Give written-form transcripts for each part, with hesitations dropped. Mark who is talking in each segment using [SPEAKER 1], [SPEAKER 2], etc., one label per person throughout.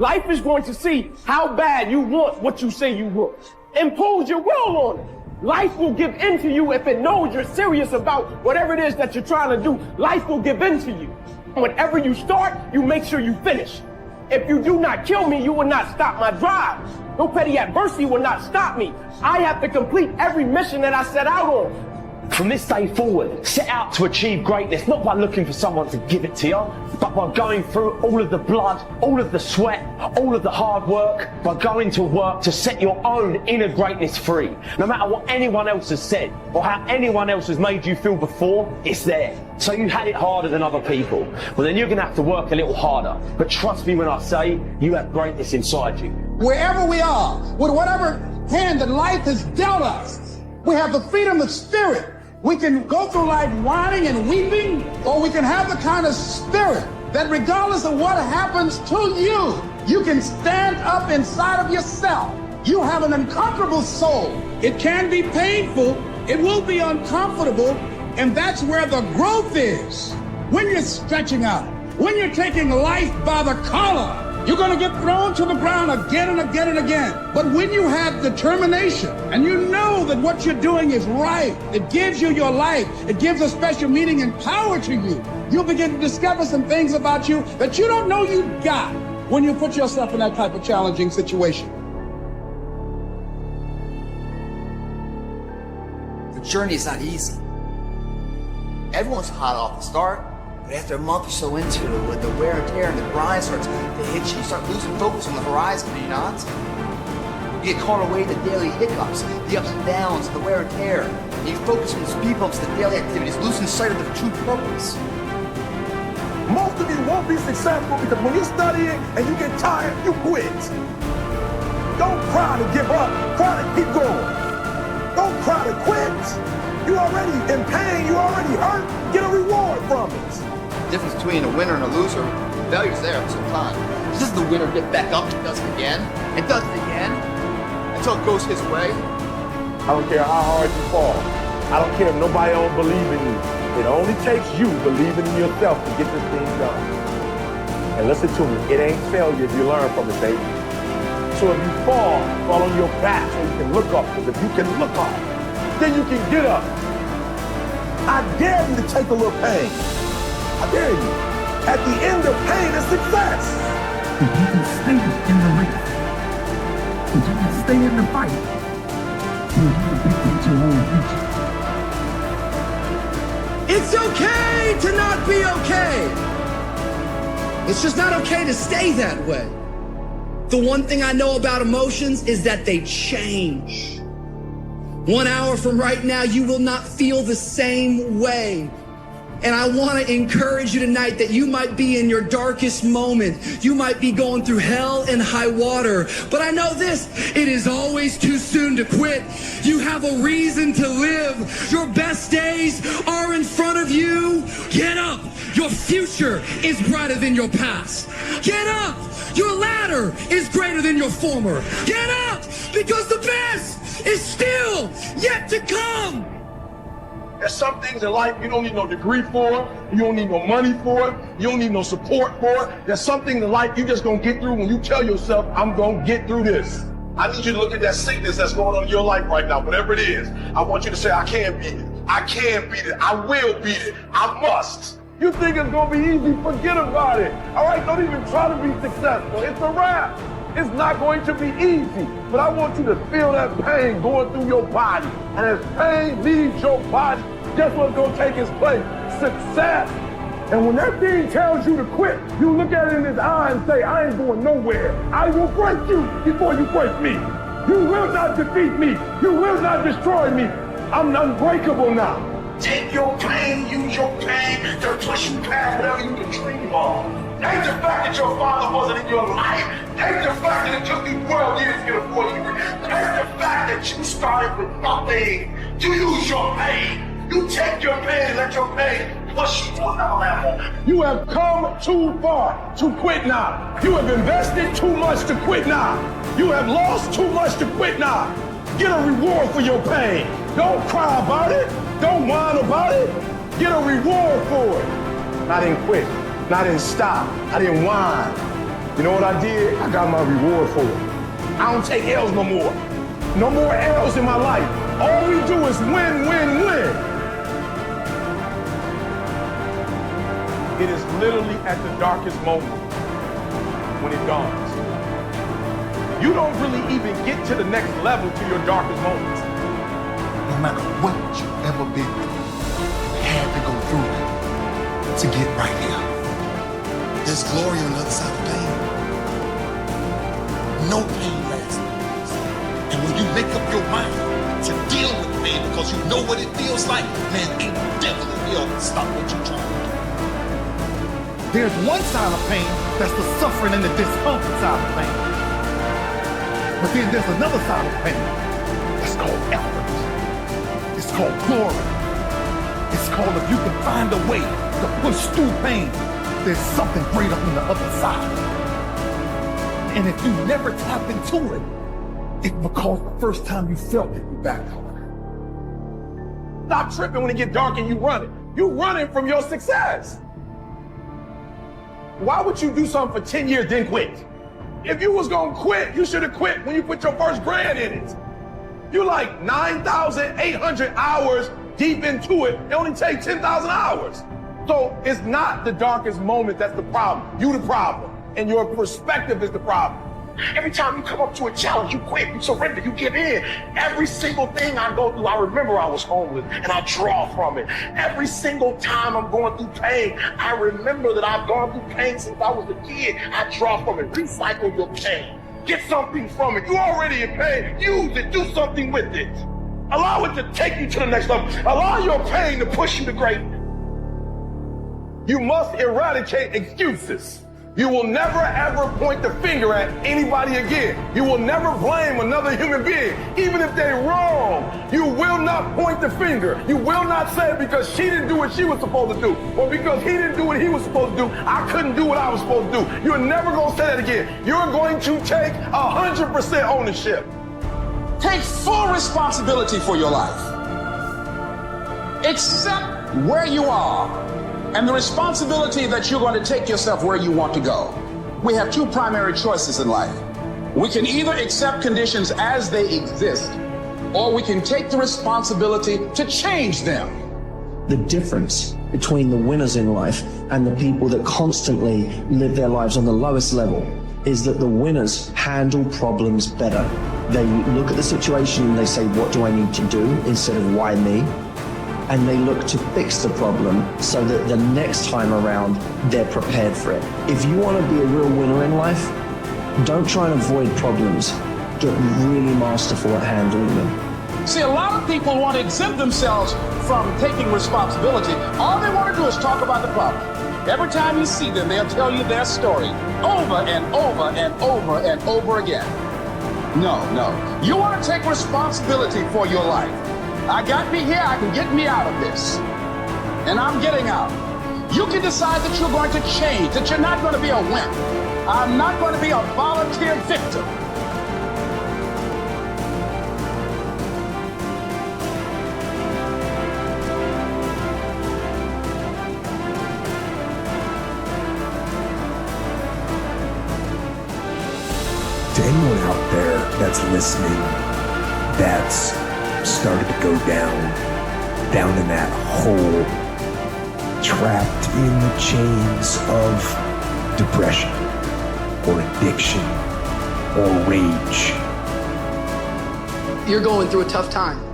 [SPEAKER 1] Life is going to see how bad you want what you say you want. Impose your will on it. Life will give in to you if it knows you're serious about whatever it is that you're trying to do. Life will give in to you. Whenever you start, you make sure you finish. If you do not kill me, you will not stop my drive. No petty adversity will not stop me. I have to complete every mission that I set out on.
[SPEAKER 2] From this day forward, set out to achieve greatness, not by looking for someone to give it to you, but by going through all of the blood, all of the sweat, all of the hard work, by going to work to set your own inner greatness free. No matter what anyone else has said, or how anyone else has made you feel before, it's there. So you had it harder than other people. Well, then you're gonna have to work a little harder. But trust me when I say, you have greatness inside you.
[SPEAKER 3] Wherever we are, with whatever hand that life has dealt us, we have the freedom of spirit. We can go through life whining and weeping, or we can have the kind of spirit that regardless of what happens to you, you can stand up inside of yourself. You have an uncomfortable soul. It can be painful, it will be uncomfortable, and that's where the growth is. When you're stretching out, when you're taking life by the collar, you're going to get thrown to the ground again and again and again. But when you have determination and you know that what you're doing is right, it gives you your life, it gives a special meaning and power to you, you'll begin to discover some things about you that you don't know you got when you put yourself in that type of challenging situation.
[SPEAKER 4] The journey is not easy. Everyone's hot off the start. But after a month or so into it, when the wear and tear and the grind starts to hit you, you start losing focus on the horizon, do you not? You get caught away in the daily hiccups, the ups and downs, the wear and tear. And you focus on the speed bumps, the daily activities, losing sight of the true purpose.
[SPEAKER 5] Most of you won't be successful because when you're studying and you get tired, you quit. Don't cry to give up, cry to keep going. Don't cry to quit. You're already in pain, you already hurt, get a reward from it.
[SPEAKER 4] The difference between a winner and a loser, failure's there at some time. Does the winner get back up and does it again, and does it again, until it goes his way?
[SPEAKER 5] I don't care how hard you fall. I don't care if nobody else believes in you. It only takes you believing in yourself to get this thing done. And listen to me, it ain't failure if you learn from it, baby. So if you fall on your back so you can look up, because if you can look up, then you can get up. I dare you to take a little pain. I dare you. At the end of pain is success.
[SPEAKER 6] If you can stay in the race, if you can stay in the fight, then you can dictate your own future.
[SPEAKER 7] It's okay to not be okay. It's just not okay to stay that way. The one thing I know about emotions is that they change. 1 hour from right now, you will not feel the same way. And I want to encourage you tonight that you might be in your darkest moment. You might be going through hell and high water. But I know this, it is always too soon to quit. You have a reason to live. Your best days are in front of you. Get up. Your future is brighter than your past. Get up. Your ladder is greater than your former. Get up, because the best is still yet to come.
[SPEAKER 5] There's some things in life you don't need no degree for, you don't need no money for it, you don't need no support for it. There's some things in life you just gonna get through when you tell yourself, I'm gonna get through this. I need you to look at that sickness that's going on in your life right now, whatever it is. I want you to say, I can beat it. I can beat it. I will beat it. I must. You think it's gonna be easy? Forget about it. All right, don't even try to be successful. It's a wrap. It's not going to be easy, but I want you to feel that pain going through your body. And as pain leaves your body, guess what's gonna take its place? Success. And when that thing tells you to quit, you look at it in his eye and say, I ain't going nowhere. I will break you before you break me. You will not defeat me. You will not destroy me. I'm unbreakable now. Take your pain, use your pain to push you past whatever you can dream of. Take the fact that your father wasn't in your life. Take the fact that it took you 12 years to get a 40 degree. Take the fact that you started with nothing. To use your pain. You take your pain and let your pain push you to another level. You have come too far to quit now. You have invested too much to quit now. You have lost too much to quit now. Get a reward for your pain. Don't cry about it. Don't whine about it. Get a reward for it. I didn't quit. I didn't stop. I didn't whine. You know what I did? I got my reward for it. I don't take L's no more. No more L's in my life. All we do is win, win, win. It is literally at the darkest moment when it dawns. You don't really even get to the next level to your darkest moments.
[SPEAKER 8] No matter what you've ever been through, you had to go through it to get right here.
[SPEAKER 4] There's glory on the other side of pain. No pain lasts.
[SPEAKER 8] And when you make up your mind to deal with pain because you know what it feels like, man, ain't devil in hell can stop what you're trying to do.
[SPEAKER 3] There's one side of pain that's the suffering and the discomfort side of pain. But then there's another side of pain. It's called effort. It's called glory. It's called if you can find a way to push through pain, there's something greater on the other side. And if you never tap into it, it's because the first time you felt it, you backed off.
[SPEAKER 5] Stop tripping when it get dark and you running. You running from your success. Why would you do something for 10 years then quit? If you was gonna quit, you should have quit when you put your first grand in it. You're like 9,800 hours deep into it. It only takes 10,000 hours. So it's not the darkest moment that's the problem. You the problem. And your perspective is the problem. Every time you come up to a challenge, you quit, you surrender, you give in. Every single thing I go through, I remember I was homeless and I draw from it. Every single time I'm going through pain, I remember that I've gone through pain since I was a kid. I draw from it. Recycle your pain. Get something from it. You're already in pain. Use it. Do something with it. Allow it to take you to the next level. Allow your pain to push you to greatness. You must eradicate excuses. You will never ever point the finger at anybody again. You will never blame another human being, even if they're wrong. You will not point the finger. You will not say because she didn't do what she was supposed to do, or because he didn't do what he was supposed to do, I couldn't do what I was supposed to do. You're never gonna say that again. You're going to take 100% ownership.
[SPEAKER 3] Take full responsibility for your life. Accept where you are and the responsibility that you're going to take yourself where you want to go. We have two primary choices in life. We can either accept conditions as they exist, or we can take the responsibility to change them.
[SPEAKER 9] The difference between the winners in life and the people that constantly live their lives on the lowest level is that the winners handle problems better. They look at the situation and they say, what do I need to do, instead of why me? And they look to fix the problem so that the next time around, they're prepared for it. If you want to be a real winner in life, don't try and avoid problems. Get really masterful at handling them.
[SPEAKER 3] See, a lot of people want to exempt themselves from taking responsibility. All they want to do is talk about the problem. Every time you see them, they'll tell you their story over and over and over and over again. No. You want to take responsibility for your life. I got me here, I can get me out of this. And I'm getting out. You can decide that you're going to change, that you're not going to be a wimp. I'm not going to be a volunteer victim.
[SPEAKER 6] To anyone out there that's listening, that's started to go down in that hole, trapped in the chains of depression or addiction or rage.
[SPEAKER 7] You're going through a tough time.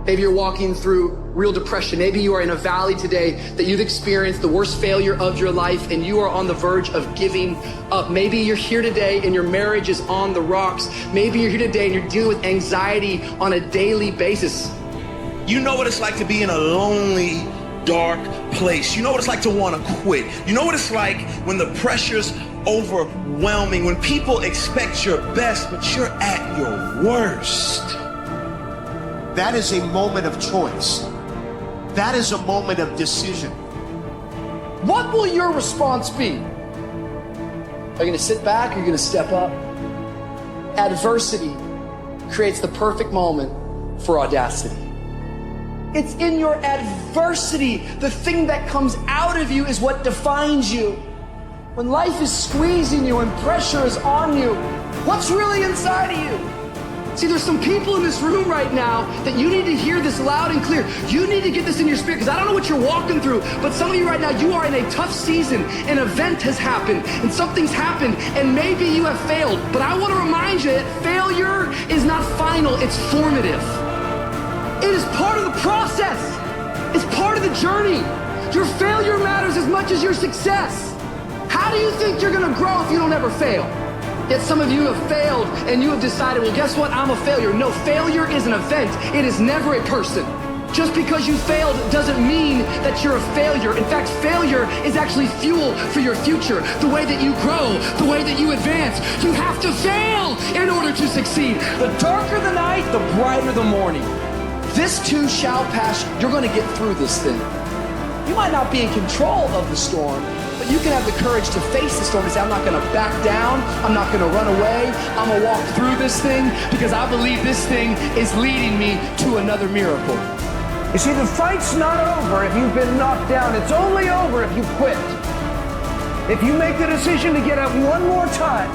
[SPEAKER 7] Maybe you're walking through real depression. Maybe you are in a valley today that you've experienced the worst failure of your life and you are on the verge of giving up. Maybe you're here today and your marriage is on the rocks. Maybe you're here today and you're dealing with anxiety on a daily basis.
[SPEAKER 10] You know what it's like to be in a lonely, dark place. You know what it's like to want to quit. You know what it's like when the pressure's overwhelming, when people expect your best, but you're at your worst.
[SPEAKER 8] That is a moment of choice. That is a moment of decision.
[SPEAKER 7] What will your response be? Are you going to sit back or are you going to step up? Adversity creates the perfect moment for audacity. It's in your adversity. The thing that comes out of you is what defines you. When life is squeezing you and pressure is on you, what's really inside of you? See, there's some people in this room right now that you need to hear this loud and clear. You need to get this in your spirit, because I don't know what you're walking through, but some of you right now, you are in a tough season. An event has happened, and something's happened, and maybe you have failed. But I want to remind you that failure is not final, it's formative. It is part of the process. It's part of the journey. Your failure matters as much as your success. How do you think you're gonna grow if you don't ever fail? Yet some of you have failed and you have decided, well, guess what? I'm a failure. No, failure is an event. It is never a person. Just because you failed doesn't mean that you're a failure. In fact, failure is actually fuel for your future. The way that you grow, the way that you advance. You have to fail in order to succeed. The darker the night, the brighter the morning. This too shall pass. You're going to get through this thing. You might not be in control of the storm, but you can have the courage to face the storm and say, I'm not going to back down. I'm not going to run away. I'm going to walk through this thing because I believe this thing is leading me to another miracle.
[SPEAKER 1] You see, the fight's not over if you've been knocked down. It's only over if you quit. If you make the decision to get up one more time,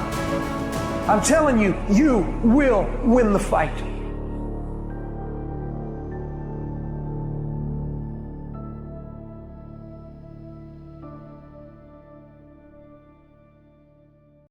[SPEAKER 1] I'm telling you, you will win the fight.